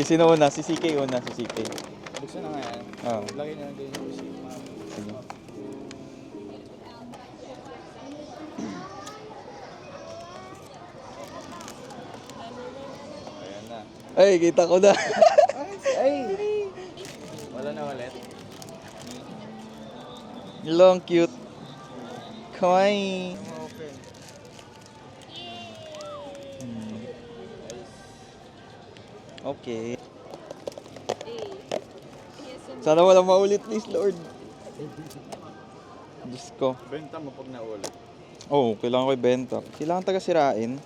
Sige, sino una? Si CK una, si CK. Buksan na nga yan. Oo. Lagay na lang din yung receipt. Sige. Ayan na. Ay, kita ko na. Ay! Wala na ulit. Long cute. Kawaii. Open. Okay. Sana walang maulit, please, Lord. Diyos ko. Benta mo pag naulit. Oo, kailangan ko ibenta. Kailangan taga-sirain.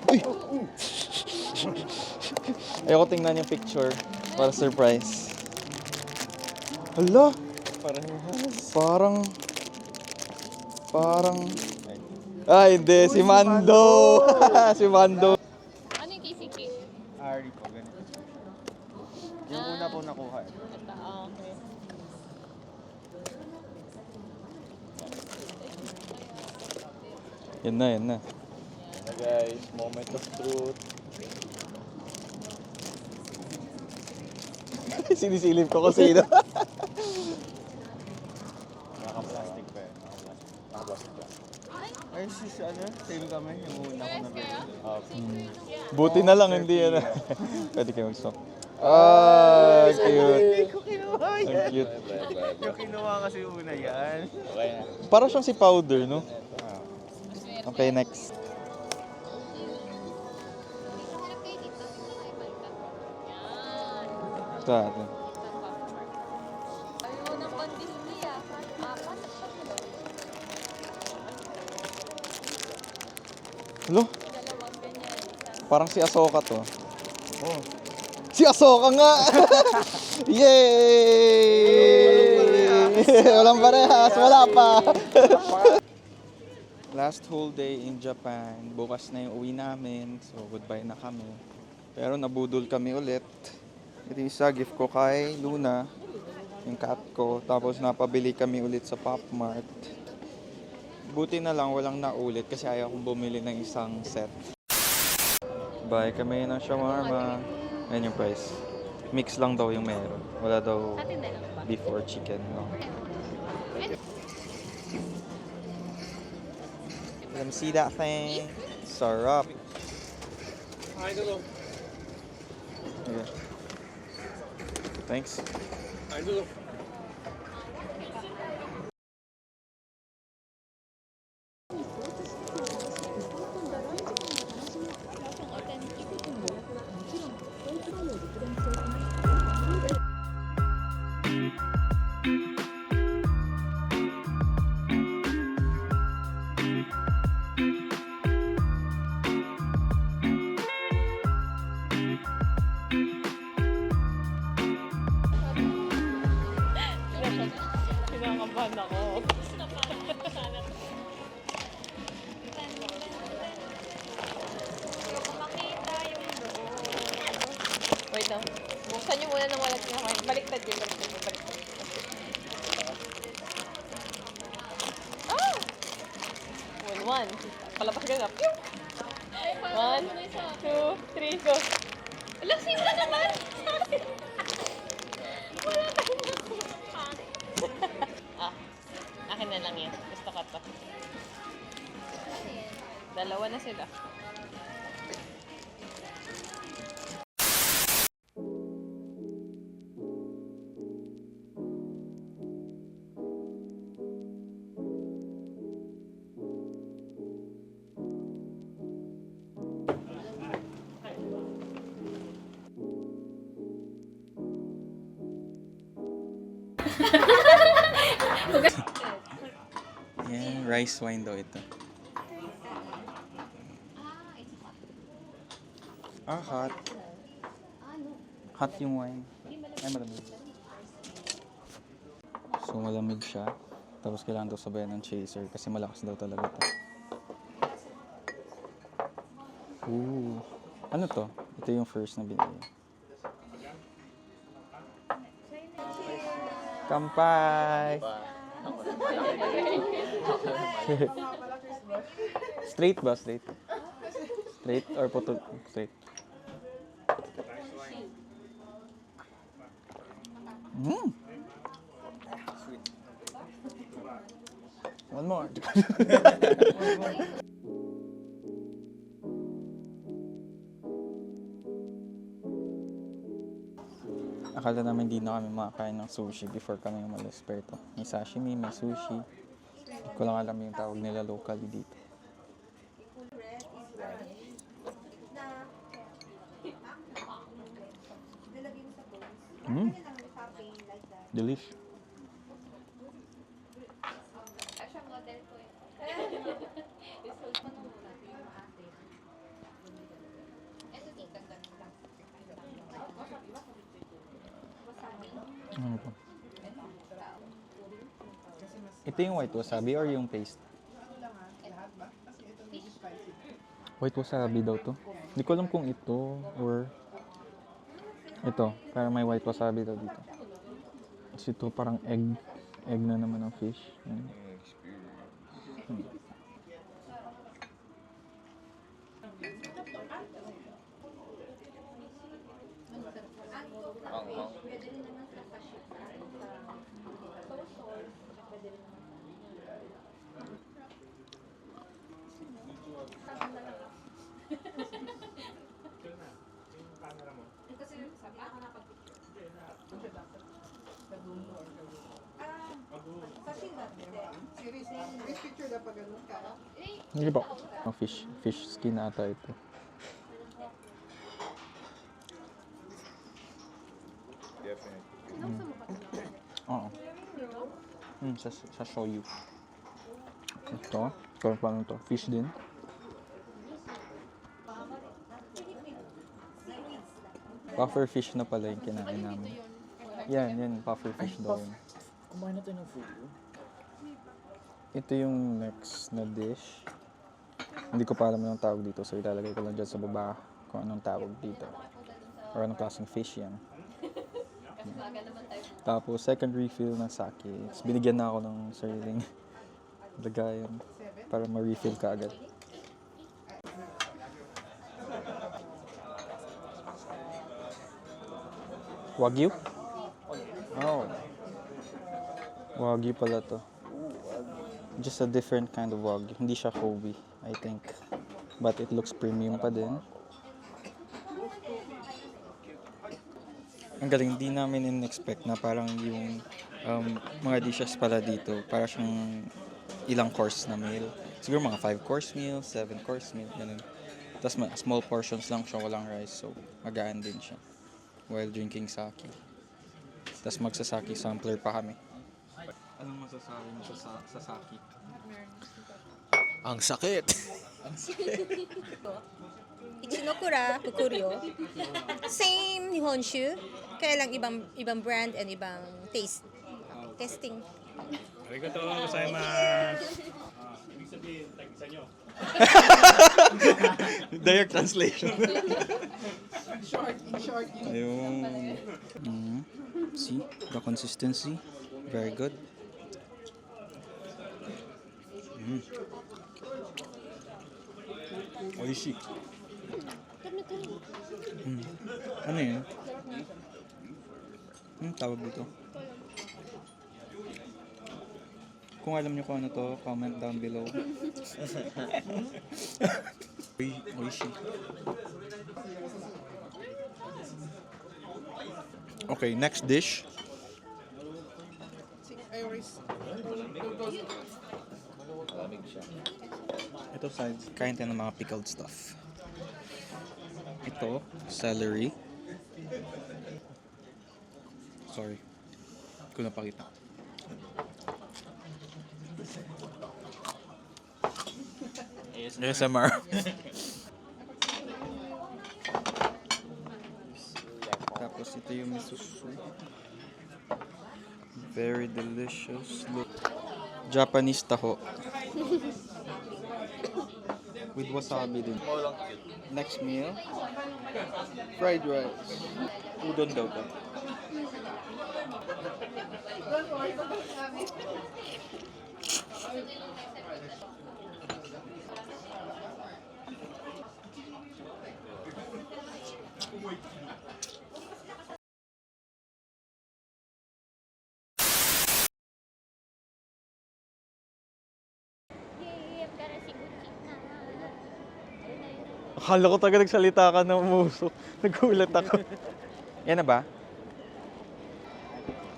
Uy! Ayoko tingnan yung picture para surprise. Hala! Parang... Ay, hindi. Si Mando! Si Mando. Ano yung KCK? Ari po, ganito. Yung una po nakuha. Ito, okay. Yan na, yan na. Ayan na guys, moment of truth. Sinisilip ko kasi sino. Naka-plastic pa yan. Naka-plastic pa. Ay, sis, ano? Same kami. Yung una ko na bili. Buti na lang, hindi yan. Pwede kayo mag-stop. Ah, cute. Hindi ko kinuha Ang yan. cute. Yung kinuha kasi una yan. Okay na. Para siyang si Powder, no? Okay, next. Ito atin. Ayaw ng pandemya. Hello? Dalawang ganyan. Parang si Ahsoka to. Oh. Si Ahsoka nga! Yay! Walang parehas. Wala pa. Last whole day in Japan. Bukas na yung uwi namin. So, goodbye na kami. Pero nabudol kami ulit. Ito yung isa, gift ko kay Luna. Yung cat ko. Tapos napabili kami ulit sa Pop Mart. Buti na lang walang naulit kasi ayaw kong bumili ng isang set. Buy kami ng shawarma. Ayan yung price. Mix lang daw yung meron. Wala daw Atin na lang ba? beef or chicken. No? Let me see that thing. Sarap. Okay. Thanks. Kinakabahan ako. Wait lang. Buksan nyo muna ng walang kinakain. Baliktad yun. Baliktad. Ah! One. Palabas ka nga. Pew! 1, 2, 3, go. Alasin mo naman! Wala tayong nakuha. Akin na lang yan. Gusto ko to. Dalawa na sila. Yeah, rice wine daw ito. Ah, hot. Hot yung wine. Ay, malamig. So, malamig siya. Tapos kailangan daw sabayan ng chaser kasi malakas daw talaga ito. Ooh. Ano to? Ito yung first na binili. Kampai! Straight ba? Straight? Straight. Plate or photo plate? Mm. Sweet. One more. Akala namin hindi na kami makakain ng sushi before kami umalis. Pero ito, may sashimi, may sushi. Hindi ko lang alam yung tawag nila locally dito. Mm. Delish. Ano ito? Ito yung white wasabi or yung paste? White wasabi daw to. Hindi ko alam kung ito or ito. Parang may white wasabi daw dito. Kasi ito parang egg. Egg na naman ang fish. Yan. Hindi ba? Ang fish skin ata ito. Definitely. Oo. Sa shoyu. Ito. Ito paano to? Fish din. Puffer fish na pala yung kinain namin. Yan. Puffer fish daw yun. Kumain na tayo ng food. Ito yung next na dish. Hindi ko pa alam yung tawag dito. So ilalagay ko lang dyan sa baba kung anong tawag dito. Or anong klaseng fish yan. Tapos second refill ng sake. Tapos binigyan na ako ng sariling lagayan para ma-refill ka agad. Wagyu? Oh. Wagyu pala to. Just a different kind of wagyu. Hindi siya Kobe, I think. But it looks premium pa din. Ang galing, di namin in-expect na parang yung mga dishes pala dito, para siyang ilang course na meal. Siguro mga 5-course meal, 7-course meal, ganun. Tapos small portions lang siya, walang rice, so magaan din siya while drinking sake. Tapos magsasake sampler pa kami. Anong masasabi mo sa sake? Ang sakit! Ichinokura, Kukuryo. Same Nihonshu, kaya lang ibang brand and ibang taste. Testing. Arigato gozaimasu. Ibig sabihin, tag-isa nyo. Direct translation. In short. Ayun. See, the consistency, very good. Oishi. Ano yun? Tawag dito. Kung alam niyo kung ano to, comment down below. Oishi. Okay, next dish. Lamig siya. Ito sides. Kain tayo ng mga pickled stuff. Ito, celery. Sorry. Hindi ko napakita. ASMR. Tapos ito yung miso soup. Very delicious. Look. Japanese taho. With wasabi din. Next meal, fried rice. Udon daw to. Yay, I'm gonna see Gucci na. Ayun na yun. Akala ko talaga nagsalita ka ng musok. Nagulat ako. Yan na ba?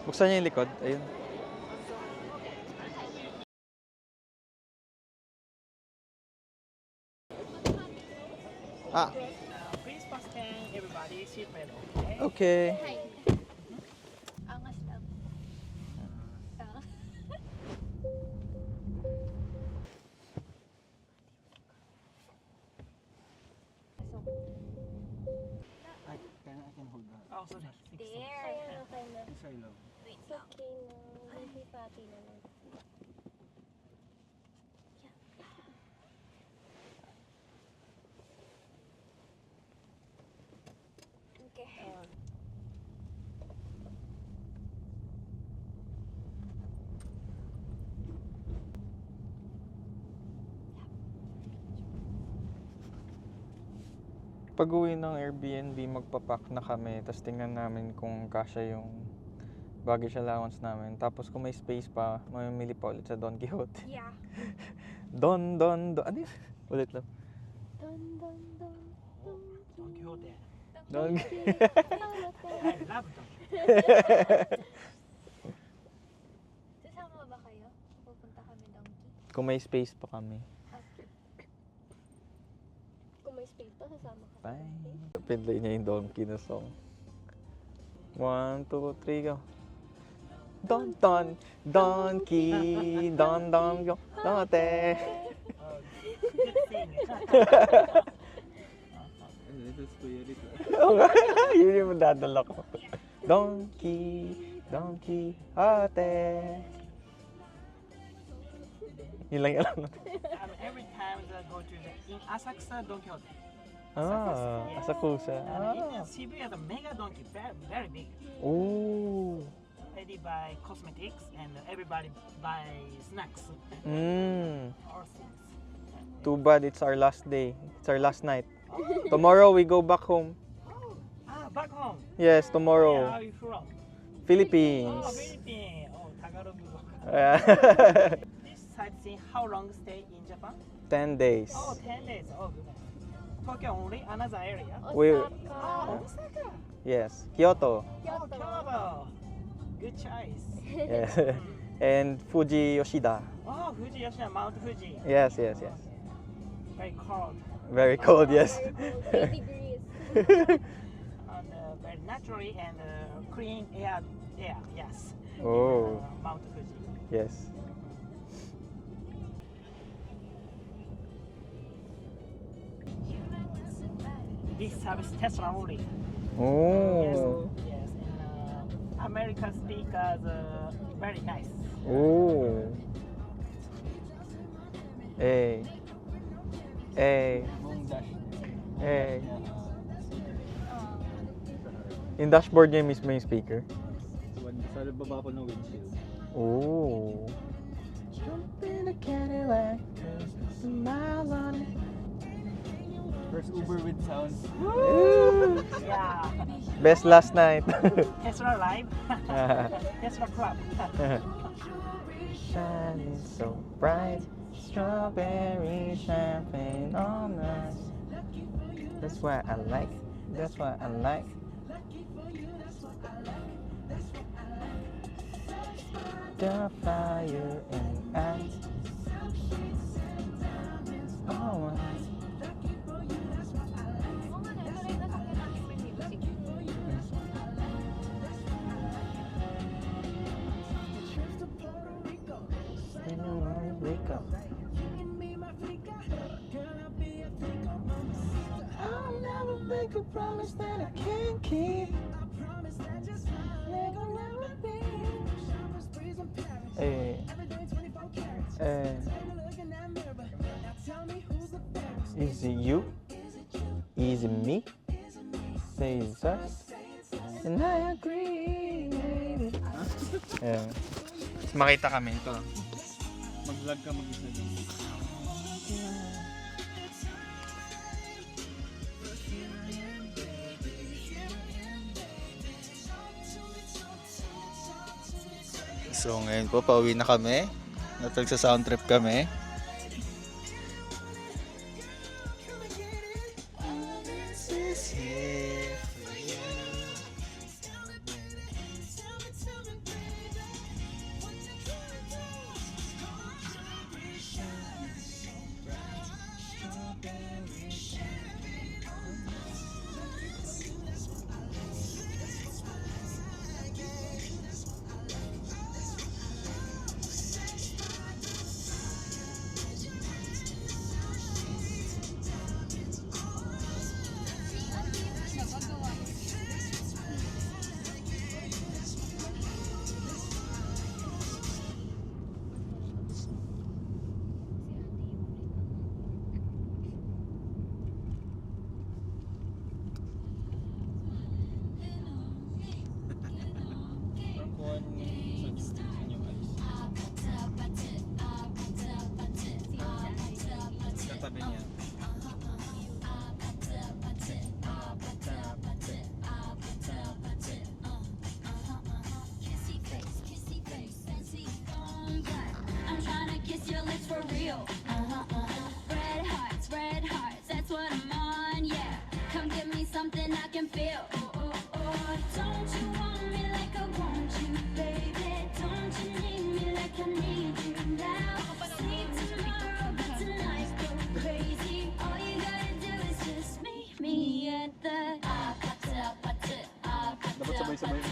Buksan niya yung likod. Ayun. Ah, Please fasten everybody seatbelt, okay? okay. Hi. Angas lang. Ah. I can hold that. Oh, sorry. There. Ayun, okay na. Sorry, love. Wait lang. Okay na. Hindi pati na lang. Okay. Pag-uwi ng Airbnb, magpapack na kami. Tapos tingnan namin kung kasya yung baggage allowance namin. Tapos kung may space pa, mamimili pa ulit sa Don Quixote. Yeah. Don. Ano yun? Ulit lang. Dun, dun, dun, dun. Don Quixote. Don I love Don Quixote. Sasama ba kayo? Pupunta kami donkey. Kung may space pa kami. Kung may space pa, sasama ka. Bye. Pinlay niya yung Donkey na song. 1, 2, 3, go. Don, Donkey, Don, go, Dote. Oh, good thing. Ito is Kuya Rick. Yun yung madadala ko. Donkey, Ate. Yun lang yung alam natin. Every time I go to in Asakusa Don Quixote. Ah, Asakusa. And in Ah. Shibuya, the mega donkey, very big. Ooh. They buy cosmetics and everybody buy snacks. Or things. Too bad it's our last day. It's our last night. Tomorrow we go back home. Back home. Yes, Where tomorrow. are you from? Philippines. Philippines. Tagalog. Yeah. This sightseeing, how long stay in Japan? 10 days. 10 days. Good. Tokyo only, another area. We- Osaka. Osaka. Yes, Kyoto. Kyoto. Good choice. Yes. And Fuji Yoshida. Fuji Yoshida, Mount Fuji. Yes. Very cold. Very cold, yes. 8 degrees. And very naturally and clean air. Yes. Oh, Mount Fuji. yes. This service Tesla only. Oh. Yes. And American speakers very nice. Oh. Hey. Mong dash. Hey. Yung dashboard niya mismo yung speaker. Sa baba po ng windshield. Oh. Jump in a Cadillac, a mile on it. First Uber with sounds. Yeah. Best last night. Tesla Live. Tesla Club. Shining so bright, strawberry champagne on us. That's what I like. That's what I like. The fire in us. Oh, wake up. I'll never make a promise that I can't keep. Hey. Hey. Is it you? Is it me? Say it's us. And I agree, baby. Yeah. Makita kami ito. Mag-vlog ka mag-isa din. So ngayon po, pauwi na kami. Sa sound trip kami. Katabi niya. I'm tryna kiss your lips for real. Red hearts, that's what I'm on, yeah. Come give me something I can feel. Don't you want me like I want you, baby? Don't you need me like I need you now? Sleep tomorrow, but tonight go crazy. All you gotta do is just meet me at the Dapat sabay-sabay.